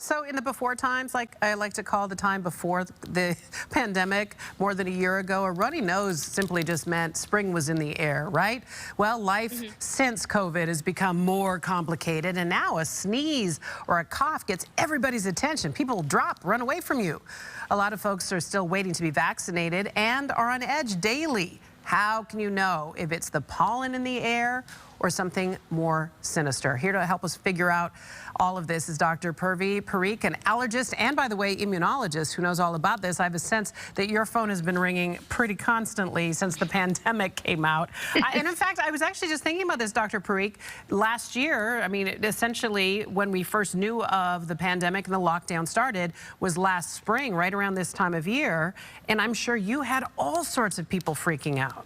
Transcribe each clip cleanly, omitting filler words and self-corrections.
So in the before times, like I like to call the time before the pandemic, more than a year ago, a runny nose simply just meant spring was in the air, right? Well, life since COVID has become more complicated, and now a sneeze or a cough gets everybody's attention. People drop, run away from you. A lot of folks are still waiting to be vaccinated and are on edge daily. How can you know if it's the pollen in the air or something more sinister? Here to help us figure out all of this is Dr. Purvi Parikh, an allergist and, by the way, immunologist who knows all about this. I have a sense that your phone has been ringing pretty constantly since the pandemic came out. And in fact, I was actually just thinking about this, Dr. Parikh. Last year, I mean, essentially, when we first knew of the pandemic and the lockdown started was last spring, right around this time of year. And I'm sure you had all sorts of people freaking out.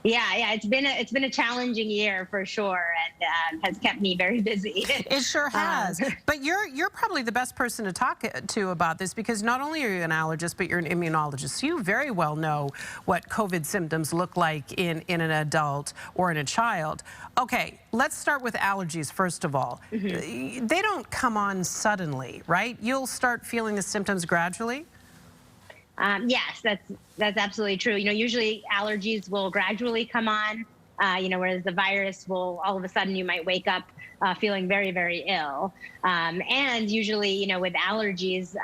Yeah, it's been a challenging year for sure, and has kept me very busy. It sure has. But you're probably the best person to talk to about this, because not only are you an allergist, but you're an immunologist. So you very well know what COVID symptoms look like in an adult or in a child. Okay, let's start with allergies first of all. They don't come on suddenly, right? You'll start feeling the symptoms gradually. Yes, that's absolutely true. Usually allergies will gradually come on, whereas the virus will all of a sudden you might wake up feeling very, very ill. And usually, with allergies,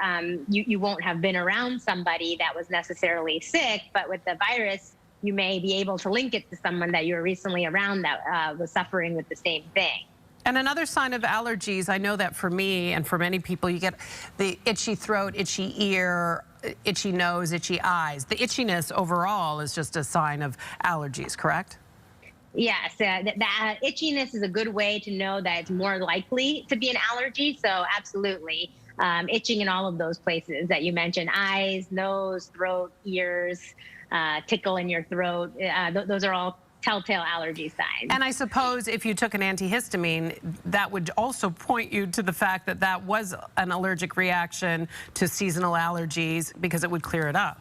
you won't have been around somebody that was necessarily sick, but with the virus, you may be able to link it to someone that you were recently around that was suffering with the same thing. And another sign of allergies, I know that for me and for many people, you get the itchy throat, itchy ear, itchy nose, itchy eyes. The itchiness overall is just a sign of allergies, correct? Yes, the itchiness is a good way to know that it's more likely to be an allergy. So absolutely, itching in all of those places that you mentioned: eyes, nose, throat, ears, tickle in your throat. Those are all telltale allergy signs. And I suppose if you took an antihistamine, that would also point you to the fact that that was an allergic reaction to seasonal allergies, because it would clear it up.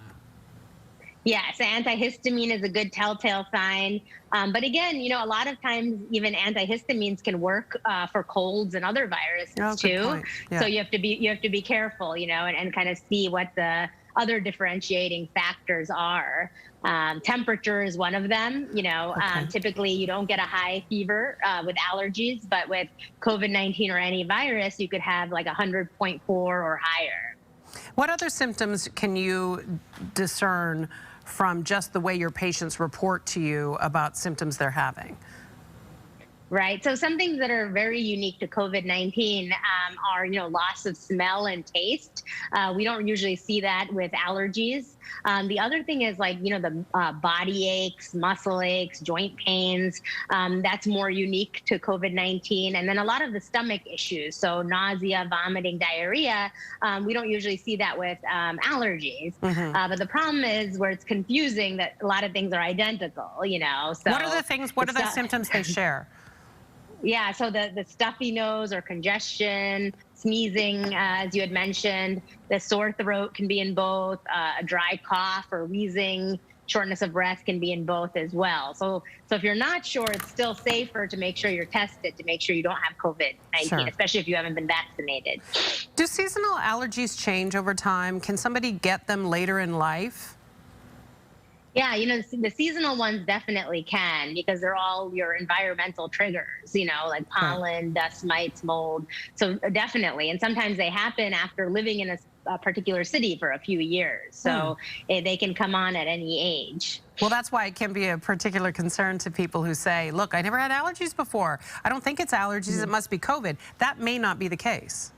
Yes, antihistamine is a good telltale sign. But again, a lot of times even antihistamines can work for colds and other viruses too. Yeah. So you have to be careful, and kind of see what the other differentiating factors are. Temperature is one of them. Typically you don't get a high fever with allergies, but with COVID-19 or any virus, you could have like 100.4 or higher. What other symptoms can you discern from just the way your patients report to you about symptoms they're having? Right. So some things that are very unique to COVID-19 are, loss of smell and taste. We don't usually see that with allergies. The other thing is the body aches, muscle aches, joint pains. That's more unique to COVID-19. And then a lot of the stomach issues. So nausea, vomiting, diarrhea. We don't usually see that with allergies. But the problem is where it's confusing that a lot of things are identical, So what are the things, what are the symptoms they share? Yeah, so the stuffy nose or congestion, sneezing, as you had mentioned, the sore throat can be in both, a dry cough or wheezing, shortness of breath can be in both as well. So if you're not sure, it's still safer to make sure you're tested, to make sure you don't have COVID-19, especially if you haven't been vaccinated. Do seasonal allergies change over time? Can somebody get them later in life? Yeah, the seasonal ones definitely can, because they're all your environmental triggers, like pollen, dust mites, mold. So definitely. And sometimes they happen after living in a particular city for a few years. So they can come on at any age. Well, that's why it can be a particular concern to people who say, look, I never had allergies before. I don't think it's allergies. It must be COVID. That may not be the case.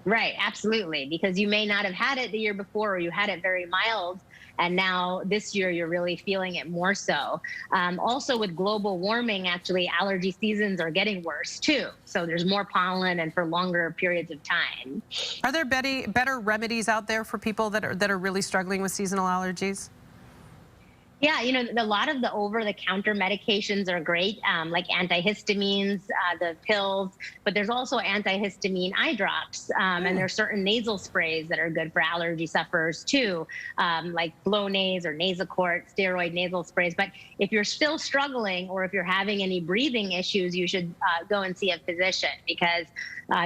Right, absolutely, because you may not have had it the year before, or you had it very mild, and now this year you're really feeling it more so. Also with global warming, actually, allergy seasons are getting worse too. So there's more pollen and for longer periods of time. Are there better remedies out there for people that are really struggling with seasonal allergies? Yeah, a lot of the over-the-counter medications are great, like antihistamines, the pills, but there's also antihistamine eye drops, and there's certain nasal sprays that are good for allergy sufferers too, like Flonase or Nasacort, steroid nasal sprays. But if you're still struggling or if you're having any breathing issues, you should go and see a physician because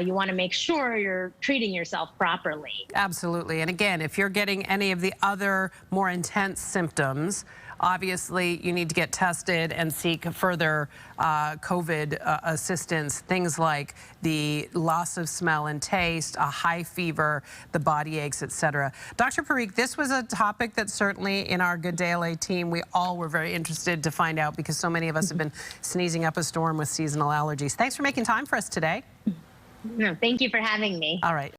you want to make sure you're treating yourself properly. Absolutely. And again, if you're getting any of the other more intense symptoms, obviously you need to get tested and seek further COVID assistance, things like the loss of smell and taste, a high fever, the body aches, etc. Dr. Parikh, this was a topic that certainly in our Good Day LA team, we all were very interested to find out because so many of us have been sneezing up a storm with seasonal allergies. Thanks for making time for us today. No, thank you for having me. All right.